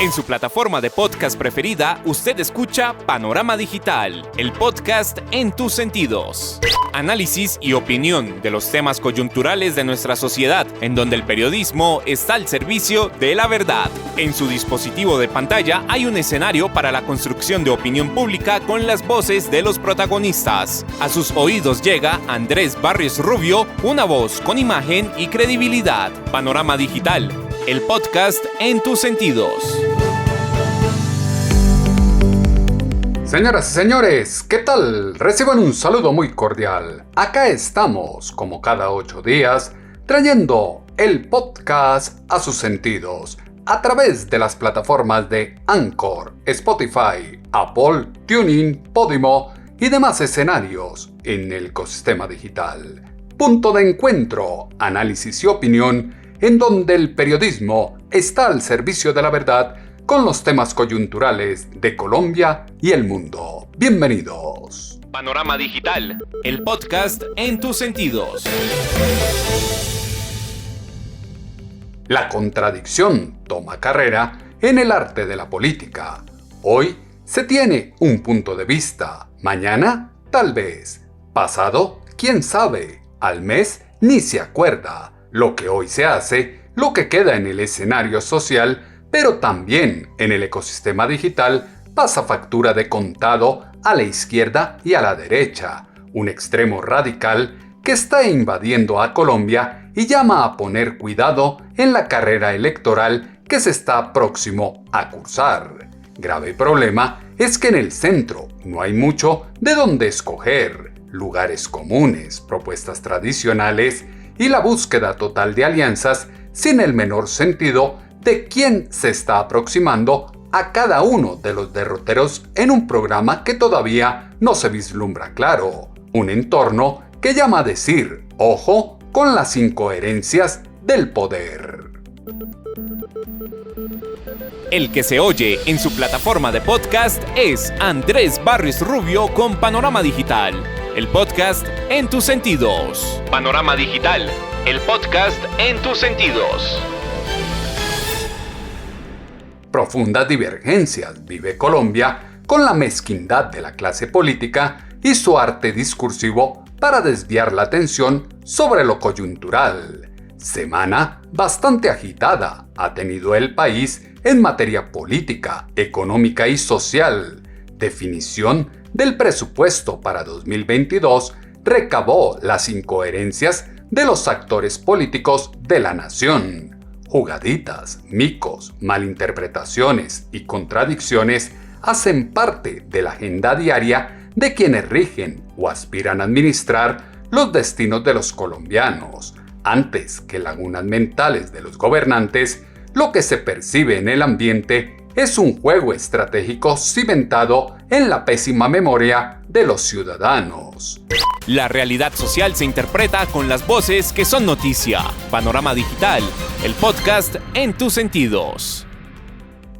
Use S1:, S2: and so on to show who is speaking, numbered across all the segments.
S1: En su plataforma de podcast preferida, usted escucha Panorama Digital, el podcast en tus sentidos. Análisis y opinión de los temas coyunturales de nuestra sociedad, en donde el periodismo está al servicio de la verdad. En su dispositivo de pantalla hay un escenario para la construcción de opinión pública con las voces de los protagonistas. A sus oídos llega Andrés Barrios Rubio, una voz con imagen y credibilidad. Panorama Digital, el podcast en tus sentidos.
S2: Señoras y señores, ¿qué tal? Reciban un saludo muy cordial. Acá estamos, como cada 8 días, trayendo el podcast a sus sentidos a través de las plataformas de Anchor, Spotify, Apple, TuneIn, Podimo y demás escenarios en el ecosistema digital. Punto de encuentro, análisis y opinión en donde el periodismo está al servicio de la verdad con los temas coyunturales de Colombia y el mundo. Bienvenidos.
S1: Panorama Digital, el podcast en tus sentidos.
S2: La contradicción toma carrera en el arte de la política. Hoy se tiene un punto de vista, mañana tal vez, pasado quién sabe, al mes ni se acuerda. Lo que hoy se hace, lo que queda en el escenario social, pero también en el ecosistema digital, pasa factura de contado a la izquierda y a la derecha, un extremo radical que está invadiendo a Colombia y llama a poner cuidado en la carrera electoral que se está próximo a cursar. Grave problema es que en el centro no hay mucho de dónde escoger, lugares comunes, propuestas tradicionales y la búsqueda total de alianzas sin el menor sentido de quién se está aproximando a cada uno de los derroteros en un programa que todavía no se vislumbra claro. Un entorno que llama a decir, ojo con las incoherencias del poder.
S1: El que se oye en su plataforma de podcast es Andrés Barrios Rubio con Panorama Digital, el podcast en tus sentidos. Panorama Digital, el podcast en tus sentidos.
S2: Profundas divergencias vive Colombia con la mezquindad de la clase política y su arte discursivo para desviar la atención sobre lo coyuntural. Semana bastante agitada ha tenido el país en materia política, económica y social. Definición del presupuesto para 2022 recabó las incoherencias de los actores políticos de la nación. Jugaditas, micos, malinterpretaciones y contradicciones hacen parte de la agenda diaria de quienes rigen o aspiran a administrar los destinos de los colombianos. Antes que lagunas mentales de los gobernantes, lo que se percibe en el ambiente es un juego estratégico cimentado en la pésima memoria de los ciudadanos.
S1: La realidad social se interpreta con las voces que son noticia. Panorama Digital, el podcast en tus sentidos.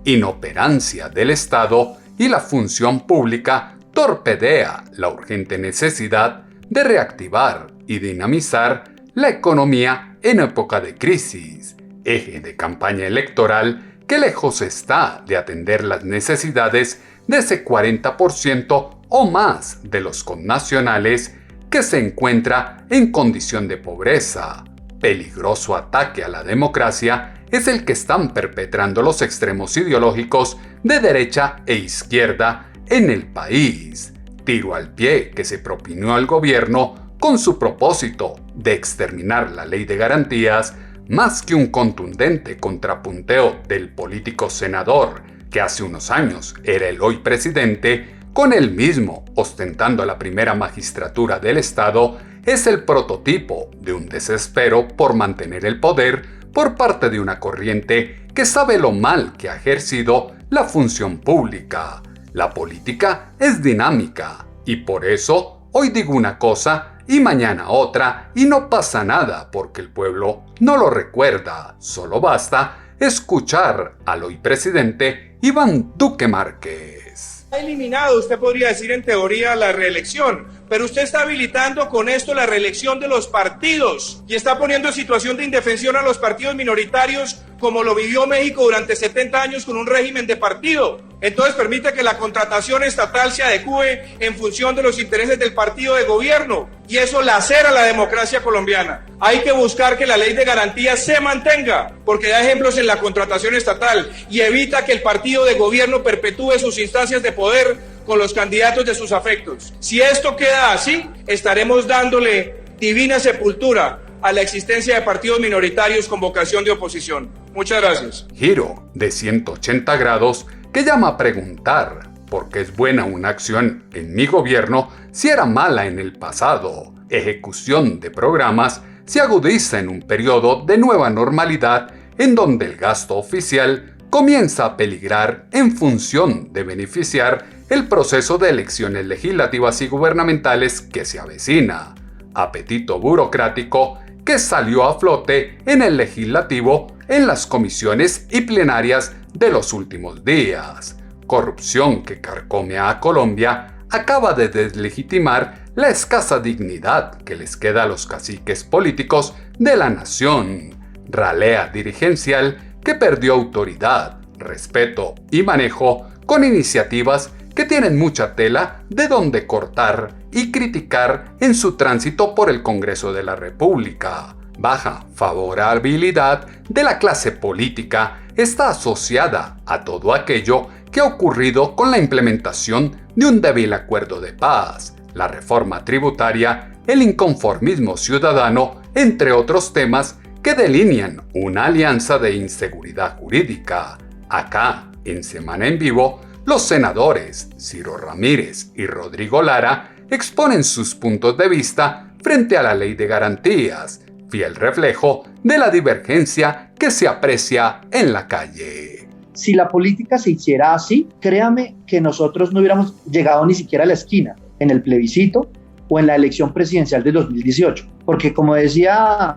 S2: Inoperancia del Estado y la función pública torpedea la urgente necesidad de reactivar y dinamizar la economía en época de crisis, eje de campaña electoral que lejos está de atender las necesidades de ese 40% o más de los connacionales que se encuentra en condición de pobreza. Peligroso ataque a la democracia es el que están perpetrando los extremos ideológicos de derecha e izquierda en el país. Tiro al pie que se propinó al gobierno con su propósito de exterminar la ley de garantías, más que un contundente contrapunteo del político senador que hace unos años era el hoy presidente, con él mismo ostentando la primera magistratura del Estado, es el prototipo de un desespero por mantener el poder por parte de una corriente que sabe lo mal que ha ejercido la función pública. La política es dinámica y por eso hoy digo una cosa y mañana otra y no pasa nada porque el pueblo no lo recuerda. Solo basta escuchar al hoy presidente Iván Duque Márquez.
S3: Ha eliminado, usted podría decir en teoría, la reelección, pero usted está habilitando con esto la reelección de los partidos y está poniendo en situación de indefensión a los partidos minoritarios como lo vivió México durante 70 años con un régimen de partido. Entonces permite que la contratación estatal se adecue en función de los intereses del partido de gobierno y eso lacera la democracia colombiana. Hay que buscar que la ley de garantías se mantenga porque da ejemplos en la contratación estatal y evita que el partido de gobierno perpetúe sus instancias de poder con los candidatos de sus afectos. Si esto queda así, estaremos dándole divina sepultura a la existencia de partidos minoritarios con vocación de oposición. Muchas gracias.
S2: Giro de 180 grados que llama a preguntar por qué es buena una acción en mi gobierno si era mala en el pasado. Ejecución de programas se agudiza en un periodo de nueva normalidad en donde el gasto oficial comienza a peligrar en función de beneficiar el proceso de elecciones legislativas y gubernamentales que se avecina. Apetito burocrático que salió a flote en el legislativo en las comisiones y plenarias de los últimos días. Corrupción que carcome a Colombia acaba de deslegitimar la escasa dignidad que les queda a los caciques políticos de la nación. Ralea dirigencial que perdió autoridad, respeto y manejo con iniciativas que tienen mucha tela de donde cortar y criticar en su tránsito por el Congreso de la República. Baja favorabilidad de la clase política está asociada a todo aquello que ha ocurrido con la implementación de un débil acuerdo de paz, la reforma tributaria, el inconformismo ciudadano, entre otros temas que delinean una alianza de inseguridad jurídica. Acá, en Semana en Vivo, los senadores Ciro Ramírez y Rodrigo Lara exponen sus puntos de vista frente a la ley de garantías, fiel reflejo de la divergencia que se aprecia en la calle.
S4: Si la política se hiciera así, créame que nosotros no hubiéramos llegado ni siquiera a la esquina en el plebiscito o en la elección presidencial de 2018. Porque como decía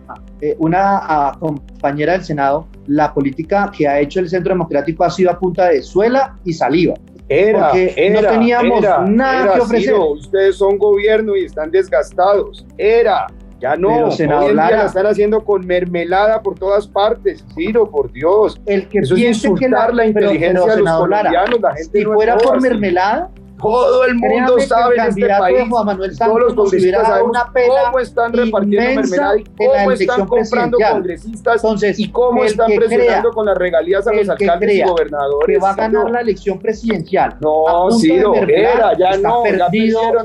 S4: una compañera del Senado, la política que ha hecho el Centro Democrático ha sido a punta de suela y saliva. Porque no teníamos nada que ofrecer.
S5: Ciro, ustedes son gobierno y están desgastados. Ya no,
S4: pero, senador
S5: hoy en día
S4: Lara,
S5: la están haciendo con mermelada por todas partes. Ciro, por Dios.
S4: El que
S5: eso es insultar la inteligencia de los colombianos. La gente
S4: si
S5: no
S4: fuera por
S5: así.
S4: Mermelada,
S5: todo el mundo sabe en este país,
S4: Juan Manuel
S5: todos los congresistas sabemos
S4: una pena
S5: cómo están repartiendo mermelada y cómo están comprando congresistas. Entonces, y cómo están presionando con las regalías a los alcaldes y gobernadores.
S4: Que va a ganar la elección presidencial.
S5: No, Ciro, ya no,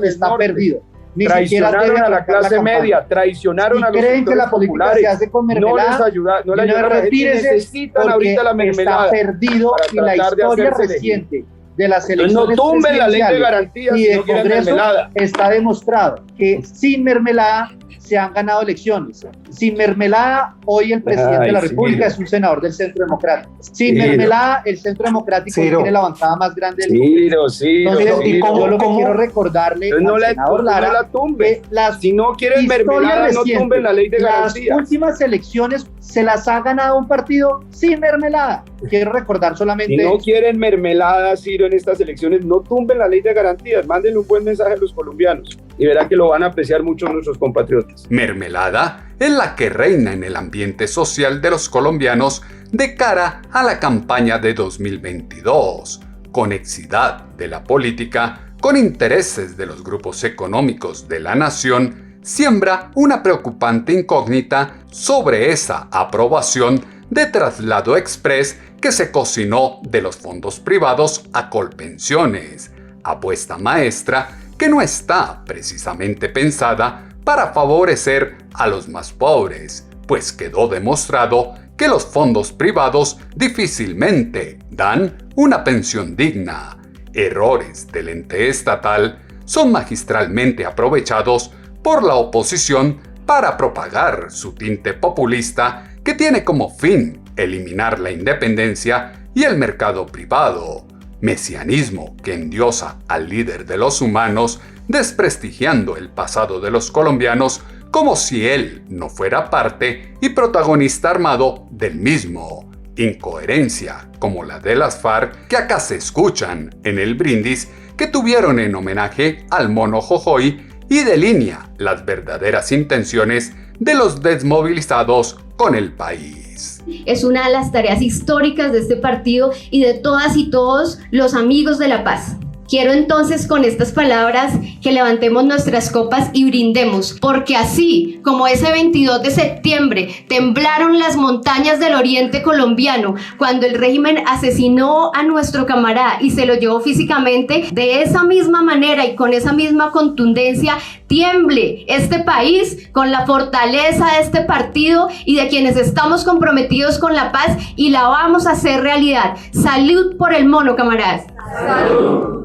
S4: está perdido.
S5: Traicionaron a la clase media, traicionaron a los sectores populares,
S4: se hace con mermelada,
S5: no les ayudaron a la gente, necesitan ahorita la mermelada.
S4: Está perdido y la historia reciente de las elecciones
S5: no tumben la ley de garantías
S4: y
S5: si
S4: de
S5: no quieren
S4: Congreso
S5: mermelada.
S4: Está demostrado que sin mermelada se han ganado elecciones. Sin mermelada, hoy el presidente de la República es un senador del Centro Democrático. Sin mermelada, el Centro Democrático tiene la bancada más grande del mundo. Entonces, yo lo que quiero recordarle al senador Lara,
S5: la tumbe.
S4: Las
S5: si no quieren mermelada, no tumben la ley de garantías.
S4: Las últimas elecciones se las ha ganado un partido sin mermelada. Quiero recordar solamente...
S5: Si no quieren mermelada, Ciro, en estas elecciones, no tumben la ley de garantías. Mándenle un buen mensaje a los colombianos y verán que lo van a apreciar mucho nuestros compatriotas.
S2: Mermelada es la que reina en el ambiente social de los colombianos de cara a la campaña de 2022. Conexidad de la política con intereses de los grupos económicos de la nación siembra una preocupante incógnita sobre esa aprobación de traslado express que se cocinó de los fondos privados a Colpensiones, apuesta maestra que no está precisamente pensada para favorecer a los más pobres, pues quedó demostrado que los fondos privados difícilmente dan una pensión digna. Errores del ente estatal son magistralmente aprovechados por la oposición para propagar su tinte populista que tiene como fin eliminar la independencia y el mercado privado, mesianismo que endiosa al líder de los humanos, desprestigiando el pasado de los colombianos como si él no fuera parte y protagonista armado del mismo. incoherencia como la de las FARC que acá se escuchan en el brindis que tuvieron en homenaje al mono Jojoy y delinea las verdaderas intenciones de los desmovilizados con el país.
S6: Es una de las tareas históricas de este partido y de todas y todos los amigos de la paz. Quiero entonces con estas palabras que levantemos nuestras copas y brindemos, porque así como ese 22 de septiembre temblaron las montañas del oriente colombiano cuando el régimen asesinó a nuestro camarada y se lo llevó físicamente, de esa misma manera y con esa misma contundencia tiemble este país con la fortaleza de este partido y de quienes estamos comprometidos con la paz y la vamos a hacer realidad. Salud por el mono, camaradas. Salud.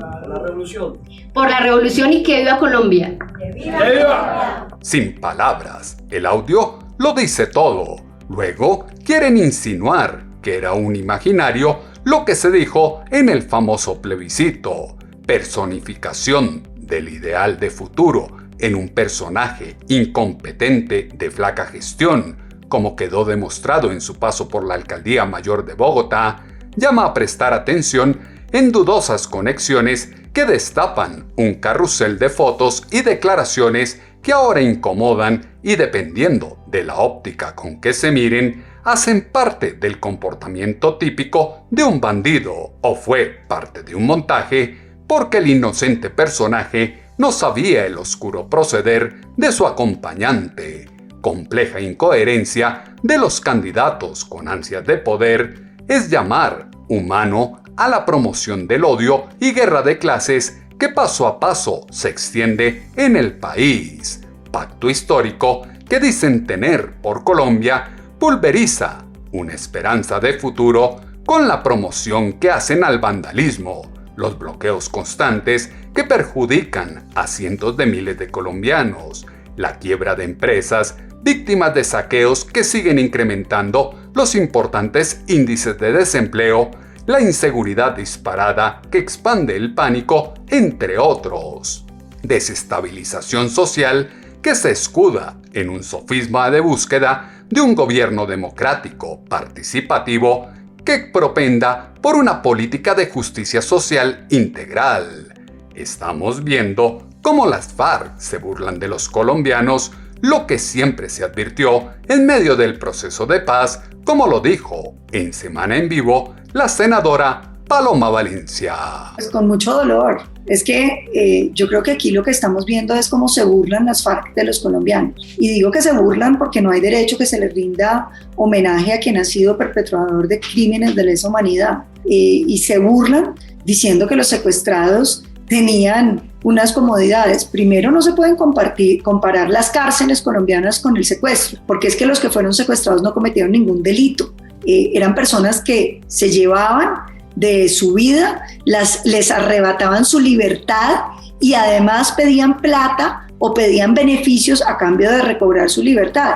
S6: Por la revolución y que viva Colombia.
S2: ¡Viva! Sin palabras, el audio lo dice todo. Luego quieren insinuar que era un imaginario lo que se dijo en el famoso plebiscito. Personificación del ideal de futuro en un personaje incompetente de flaca gestión, como quedó demostrado en su paso por la Alcaldía Mayor de Bogotá, llama a prestar atención en dudosas conexiones que destapan un carrusel de fotos y declaraciones que ahora incomodan y, dependiendo de la óptica con que se miren, hacen parte del comportamiento típico de un bandido o fue parte de un montaje porque el inocente personaje no sabía el oscuro proceder de su acompañante. Compleja incoherencia de los candidatos con ansias de poder es llamar humano a la promoción del odio y guerra de clases que paso a paso se extiende en el país. Pacto histórico que dicen tener por Colombia pulveriza una esperanza de futuro con la promoción que hacen al vandalismo, los bloqueos constantes que perjudican a cientos de miles de colombianos, la quiebra de empresas, víctimas de saqueos que siguen incrementando los importantes índices de desempleo, la inseguridad disparada que expande el pánico, entre otros. Desestabilización social que se escuda en un sofisma de búsqueda de un gobierno democrático, participativo, que propenda por una política de justicia social integral. Estamos viendo cómo las FARC se burlan de los colombianos, lo que siempre se advirtió en medio del proceso de paz, como lo dijo en Semana en Vivo la senadora Paloma Valencia.
S7: Pues con mucho dolor. Es que yo creo que aquí lo que estamos viendo es cómo se burlan las FARC de los colombianos. Y digo que se burlan porque no hay derecho que se les rinda homenaje a quien ha sido perpetrador de crímenes de lesa humanidad. Y se burlan diciendo que los secuestrados tenían unas comodidades. Primero, no se pueden comparar las cárceles colombianas con el secuestro, porque es que los que fueron secuestrados no cometieron ningún delito. Eran personas que se llevaban de su vida, les arrebataban su libertad y además pedían plata o pedían beneficios a cambio de recobrar su libertad.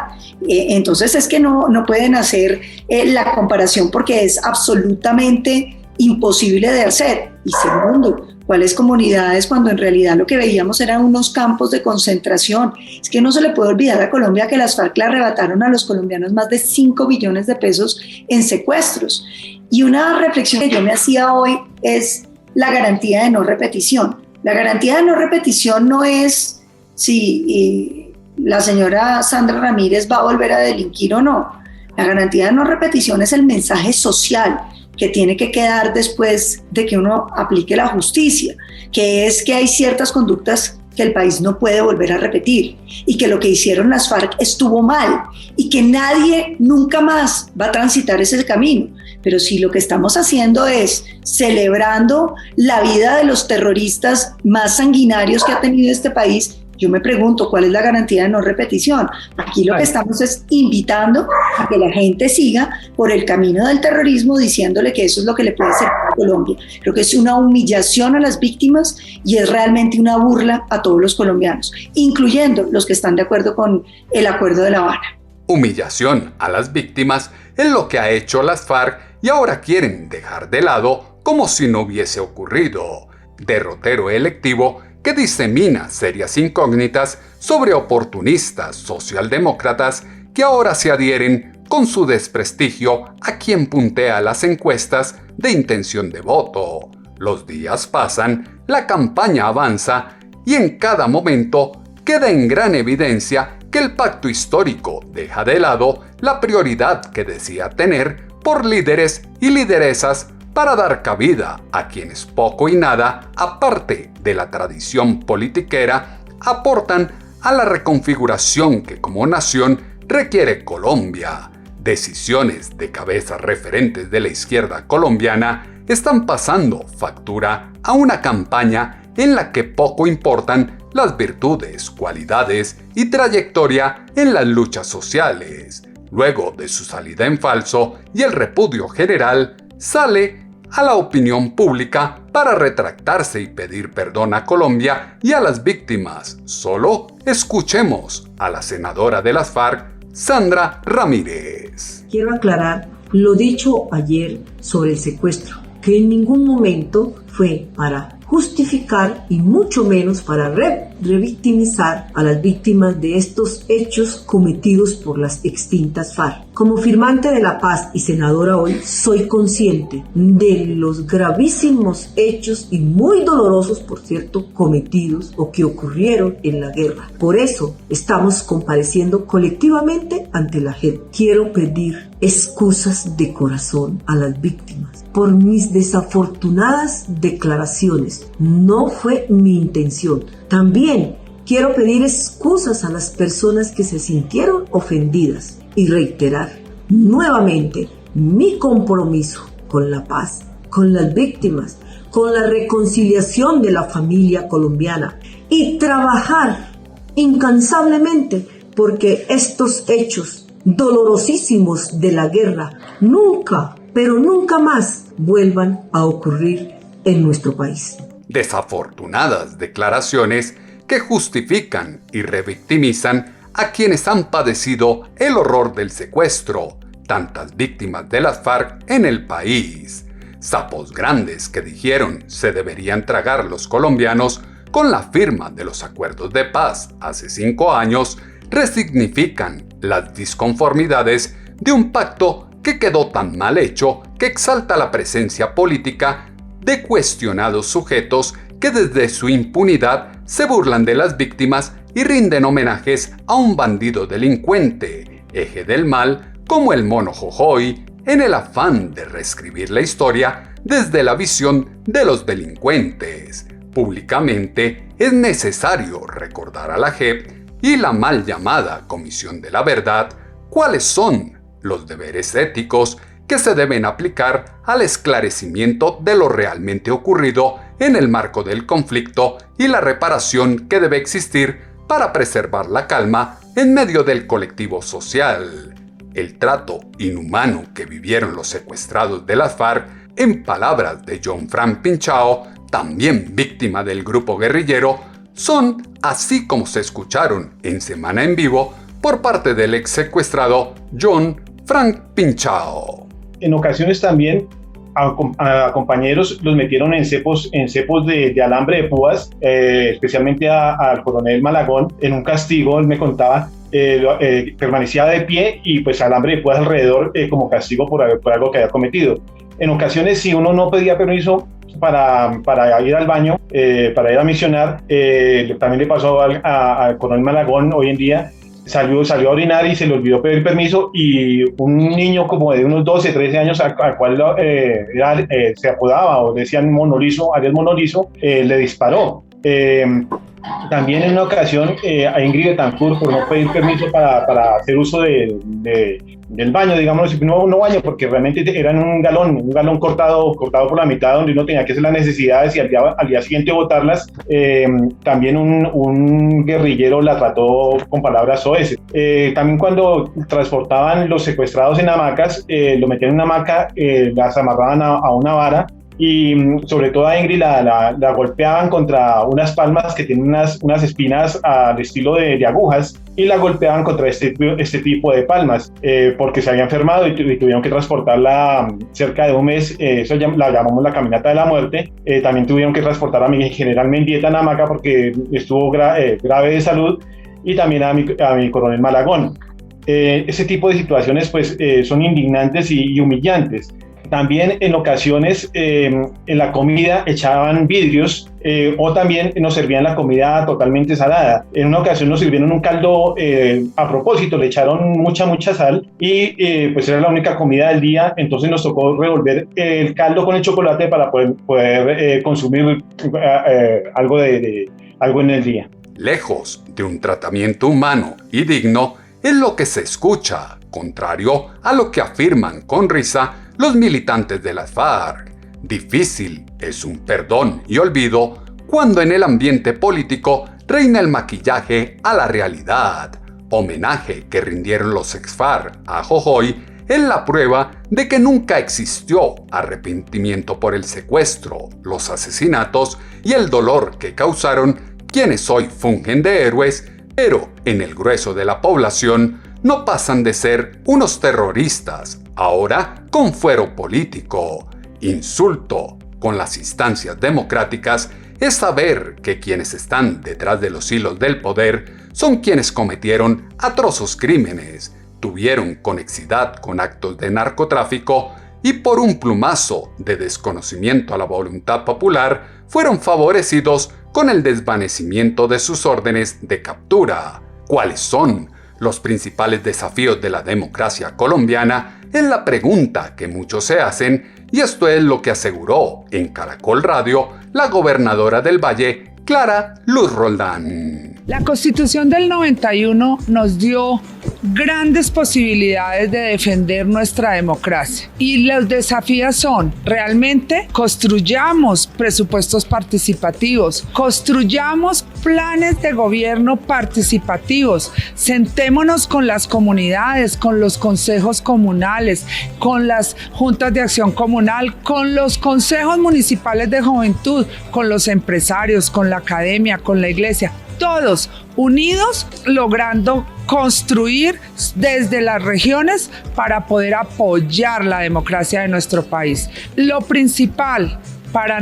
S7: Entonces es que no pueden hacer la comparación porque es absolutamente imposible de hacer. Y segundo, ¿cuáles comunidades cuando en realidad lo que veíamos eran unos campos de concentración? Es que no se le puede olvidar a Colombia que las FARC le arrebataron a los colombianos más de 5 billones de pesos en secuestros. Y una reflexión que yo me hacía hoy es la garantía de no repetición. La garantía de no repetición no es si la señora Sandra Ramírez va a volver a delinquir o no. La garantía de no repetición es el mensaje social que tiene que quedar después de que uno aplique la justicia, que es que hay ciertas conductas que el país no puede volver a repetir y que lo que hicieron las FARC estuvo mal y que nadie nunca más va a transitar ese camino. Pero si lo que estamos haciendo es celebrando la vida de los terroristas más sanguinarios que ha tenido este país, yo me pregunto, ¿cuál es la garantía de no repetición? Aquí lo que estamos es invitando a que la gente siga por el camino del terrorismo diciéndole que eso es lo que le puede hacer a Colombia. Creo que es una humillación a las víctimas y es realmente una burla a todos los colombianos, incluyendo los que están de acuerdo con el Acuerdo de La Habana.
S2: Humillación a las víctimas es lo que ha hecho las FARC y ahora quieren dejar de lado como si no hubiese ocurrido. Derrotero electivo que disemina serias incógnitas sobre oportunistas socialdemócratas que ahora se adhieren con su desprestigio a quien puntea las encuestas de intención de voto. Los días pasan, la campaña avanza y en cada momento queda en gran evidencia que el pacto histórico deja de lado la prioridad que decía tener por líderes y lideresas para dar cabida a quienes poco y nada, aparte de la tradición politiquera, aportan a la reconfiguración que como nación requiere Colombia. Decisiones de cabezas referentes de la izquierda colombiana están pasando factura a una campaña en la que poco importan las virtudes, cualidades y trayectoria en las luchas sociales. Luego de su salida en falso y el repudio general, sale a la opinión pública para retractarse y pedir perdón a Colombia y a las víctimas. Solo escuchemos a la senadora de las FARC, Sandra Ramírez.
S8: Quiero aclarar lo dicho ayer sobre el secuestro, que en ningún momento fue para justificar y mucho menos para revictimizar a las víctimas de estos hechos cometidos por las extintas FARC. Como firmante de la paz y senadora hoy, soy consciente de los gravísimos hechos y muy dolorosos, por cierto, cometidos o que ocurrieron en la guerra. Por eso estamos compareciendo colectivamente ante la JEP. Quiero pedir excusas de corazón a las víctimas por mis desafortunadas declaraciones. No fue mi intención. También quiero pedir excusas a las personas que se sintieron ofendidas y reiterar nuevamente mi compromiso con la paz, con las víctimas, con la reconciliación de la familia colombiana y trabajar incansablemente porque estos hechos dolorosísimos de la guerra nunca, pero nunca más vuelvan a ocurrir en nuestro país.
S2: Desafortunadas declaraciones que justifican y revictimizan a quienes han padecido el horror del secuestro, tantas víctimas de las FARC en el país. Sapos grandes que dijeron se deberían tragar los colombianos con la firma de los acuerdos de paz hace 5 años, resignifican las disconformidades de un pacto que quedó tan mal hecho que exalta la presencia política de cuestionados sujetos que desde su impunidad se burlan de las víctimas y rinden homenajes a un bandido delincuente, eje del mal como el mono Jojoy, en el afán de reescribir la historia desde la visión de los delincuentes. Públicamente es necesario recordar a la JEP y la mal llamada Comisión de la Verdad cuáles son los deberes éticos que se deben aplicar al esclarecimiento de lo realmente ocurrido en el marco del conflicto y la reparación que debe existir para preservar la calma en medio del colectivo social. El trato inhumano que vivieron los secuestrados de las FARC, en palabras de John Frank Pinchao, también víctima del grupo guerrillero, son así como se escucharon en Semana en Vivo por parte del ex secuestrado John Frank Pinchao.
S5: En ocasiones también a compañeros los metieron en cepos de alambre de púas, especialmente al coronel Malagón. En un castigo, él me contaba, permanecía de pie y pues alambre de púas alrededor como castigo por algo que había cometido. En ocasiones, si uno no pedía permiso para ir al baño, para ir a misionar, también le pasó al coronel Malagón hoy en día. Salió a orinar y se le olvidó pedir permiso y un niño como de unos 12, 13 años al cual se apodaba o decían Monolizo, Ariel Monolizo, le disparó. También en una ocasión a Ingrid Betancourt, por no pedir permiso para hacer uso del baño, digamos, no baño, porque realmente era en un galón cortado por la mitad, donde uno tenía que hacer las necesidades y al día siguiente botarlas. También un guerrillero la trató con palabras soeces. También cuando transportaban los secuestrados en hamacas, lo metían en una hamaca, las amarraban a una vara, y sobre todo a Ingrid la golpeaban contra unas palmas que tienen unas espinas al estilo de agujas, y la golpeaban contra este tipo de palmas porque se había enfermado y tuvieron que transportarla cerca de un mes. Eso la llamamos la caminata de la muerte. También tuvieron que transportar a mi general Mendieta en hamaca porque estuvo grave de salud, y también a mi coronel Malagón. ese tipo de situaciones pues son indignantes y humillantes. También en ocasiones en la comida echaban vidrios o también nos servían la comida totalmente salada. En una ocasión nos sirvieron un caldo a propósito, le echaron mucha sal y pues era la única comida del día, entonces nos tocó revolver el caldo con el chocolate para poder consumir algo en el día.
S2: Lejos de un tratamiento humano y digno es lo que se escucha, contrario a lo que afirman con risa los militantes de las FARC. Difícil es un perdón y olvido cuando en el ambiente político reina el maquillaje a la realidad. Homenaje que rindieron los ex-FARC a Jojoy es la prueba de que nunca existió arrepentimiento por el secuestro, los asesinatos y el dolor que causaron quienes hoy fungen de héroes, pero en el grueso de la población no pasan de ser unos terroristas, ahora con fuero político. Insulto con las instancias democráticas es saber que quienes están detrás de los hilos del poder son quienes cometieron atroces crímenes, tuvieron conexidad con actos de narcotráfico y por un plumazo de desconocimiento a la voluntad popular fueron favorecidos con el desvanecimiento de sus órdenes de captura. ¿Cuáles son los principales desafíos de la democracia colombiana? Es la pregunta que muchos se hacen, y esto es lo que aseguró en Caracol Radio la gobernadora del Valle, Clara Luz Roldán.
S9: La Constitución del 91 nos dio grandes posibilidades de defender nuestra democracia y los desafíos son: realmente construyamos presupuestos participativos, construyamos planes de gobierno participativos, sentémonos con las comunidades, con los consejos comunales, con las juntas de acción comunal, con los consejos municipales de juventud, con los empresarios, con la academia, con la iglesia, todos unidos logrando construir desde las regiones para poder apoyar la democracia de nuestro país. Lo principal para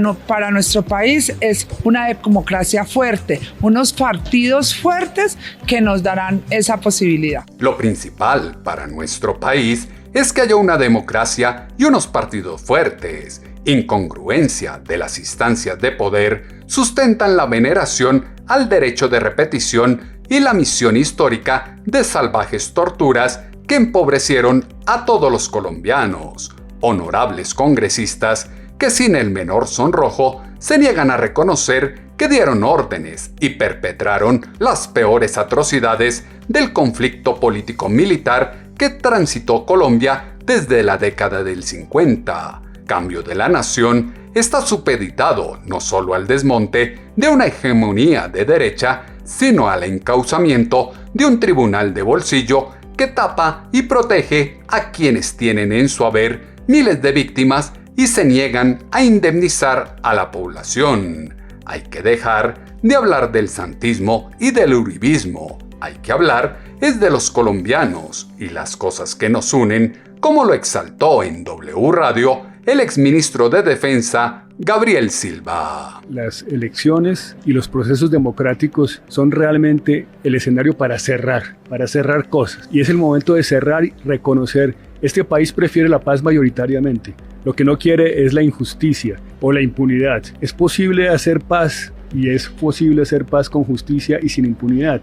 S9: nuestro país es una democracia fuerte, unos partidos fuertes que nos darán esa posibilidad.
S2: Lo principal para nuestro país es que haya una democracia y unos partidos fuertes. Incongruencia de las instancias de poder sustentan la veneración al derecho de repetición y la misión histórica de salvajes torturas que empobrecieron a todos los colombianos. Honorables congresistas que sin el menor sonrojo se niegan a reconocer que dieron órdenes y perpetraron las peores atrocidades del conflicto político-militar que transitó Colombia desde la década del 50. Cambio de la Nación está supeditado no solo al desmonte de una hegemonía de derecha, sino al encauzamiento de un tribunal de bolsillo que tapa y protege a quienes tienen en su haber miles de víctimas y se niegan a indemnizar a la población. Hay que dejar de hablar del santismo y del uribismo. Hay que hablar es de los colombianos y las cosas que nos unen, como lo exaltó en W Radio el exministro de Defensa, Gabriel Silva.
S10: Las elecciones y los procesos democráticos son realmente el escenario para cerrar cosas. Y es el momento de cerrar y reconocer, este país prefiere la paz mayoritariamente. Lo que no quiere es la injusticia o la impunidad. Es posible hacer paz y es posible hacer paz con justicia y sin impunidad.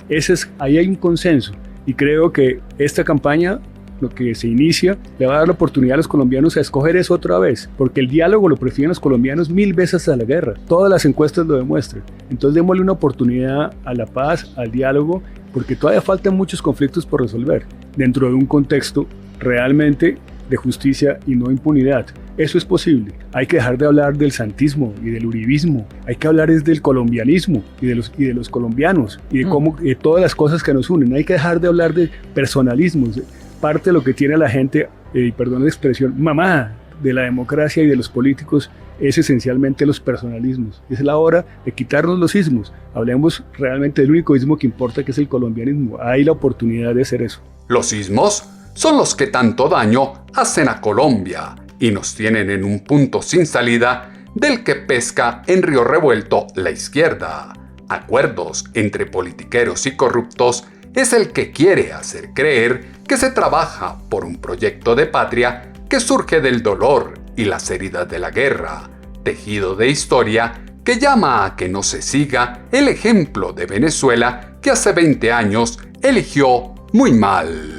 S10: Ahí hay un consenso y creo que esta campaña, lo que se inicia, le va a dar la oportunidad a los colombianos a escoger eso otra vez, porque el diálogo lo prefieren los colombianos 1000 veces a la guerra. Todas las encuestas lo demuestran. Entonces démosle una oportunidad a la paz, al diálogo, porque todavía faltan muchos conflictos por resolver dentro de un contexto realmente de justicia y no impunidad. Eso es posible. Hay que dejar de hablar del santismo y del uribismo. Hay que hablar es del colombianismo y de los colombianos y de todas las cosas que nos unen. Hay que dejar de hablar de personalismos. Parte de lo que tiene la gente, perdón la expresión, mamá de la democracia y de los políticos es esencialmente los personalismos. Es la hora de quitarnos los ismos. Hablemos realmente del único ismo que importa, que es el colombianismo. Hay la oportunidad de hacer eso.
S2: Los ismos son los que tanto daño hacen a Colombia y nos tienen en un punto sin salida del que pesca en río revuelto la izquierda. Acuerdos entre politiqueros y corruptos es el que quiere hacer creer que se trabaja por un proyecto de patria que surge del dolor y las heridas de la guerra, tejido de historia que llama a que no se siga el ejemplo de Venezuela que hace 20 años eligió muy mal.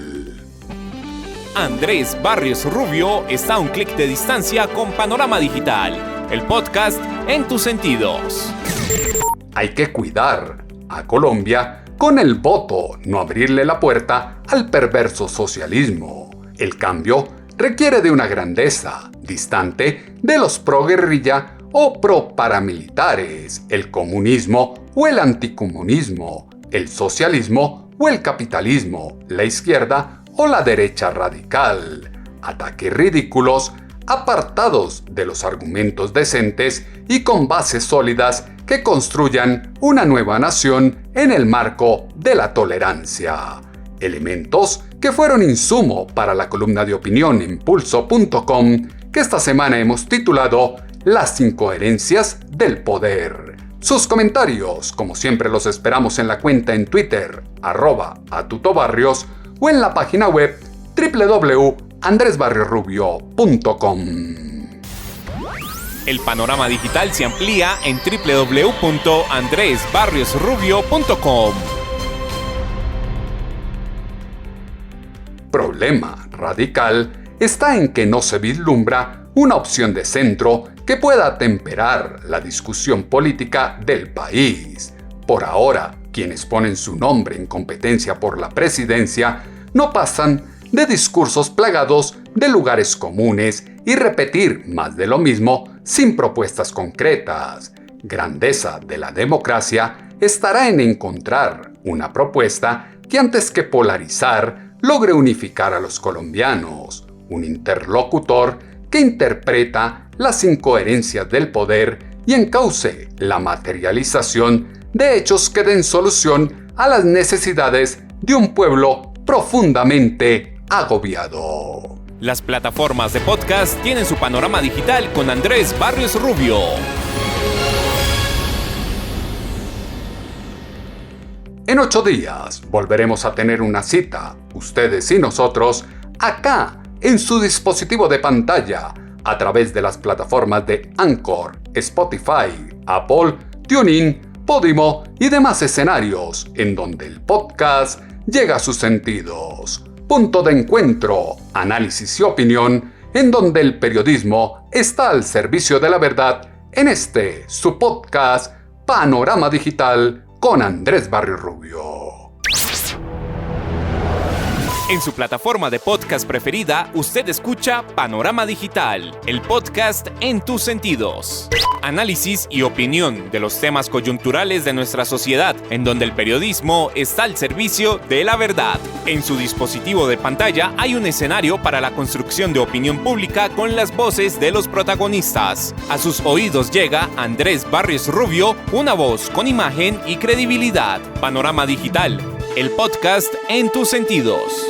S1: Andrés Barrios Rubio está a un clic de distancia con Panorama Digital, el podcast en tus sentidos.
S2: Hay que cuidar a Colombia con el voto, no abrirle la puerta al perverso socialismo. El cambio requiere de una grandeza distante de los pro-guerrilla o pro-paramilitares, el comunismo o el anticomunismo, el socialismo o el capitalismo, la izquierda o la derecha radical. Ataques ridículos, apartados de los argumentos decentes y con bases sólidas que construyan una nueva nación en el marco de la tolerancia. Elementos que fueron insumo para la columna de opinión en Pulso.com que esta semana hemos titulado Las incoherencias del poder. Sus comentarios, como siempre, los esperamos en la cuenta en Twitter, @atutobarrios, o en la página web www.andresbarriosrubio.com.
S1: El panorama digital se amplía en www.andresbarriosrubio.com.
S2: Problema radical está en que no se vislumbra una opción de centro que pueda atemperar la discusión política del país. Por ahora, quienes ponen su nombre en competencia por la presidencia no pasan de discursos plagados de lugares comunes y repetir más de lo mismo sin propuestas concretas. Grandeza de la democracia estará en encontrar una propuesta que antes que polarizar logre unificar a los colombianos, un interlocutor que interpreta las incoherencias del poder y encauce la materialización de hechos que den solución a las necesidades de un pueblo profundamente agobiado.
S1: Las plataformas de podcast tienen su panorama digital con Andrés Barrios Rubio.
S2: En 8 días volveremos a tener una cita, ustedes y nosotros, acá en su dispositivo de pantalla, a través de las plataformas de Anchor, Spotify, Apple, TuneIn, Podimo y demás escenarios en donde el podcast llega a sus sentidos. Punto de encuentro, análisis y opinión, en donde el periodismo está al servicio de la verdad, en este, su podcast, Panorama Digital, con Andrés Barrios Rubio.
S1: En su plataforma de podcast preferida, usted escucha Panorama Digital, el podcast en tus sentidos. Análisis y opinión de los temas coyunturales de nuestra sociedad, en donde el periodismo está al servicio de la verdad. En su dispositivo de pantalla hay un escenario para la construcción de opinión pública con las voces de los protagonistas. A sus oídos llega Andrés Barrios Rubio, una voz con imagen y credibilidad. Panorama Digital, el podcast en tus sentidos.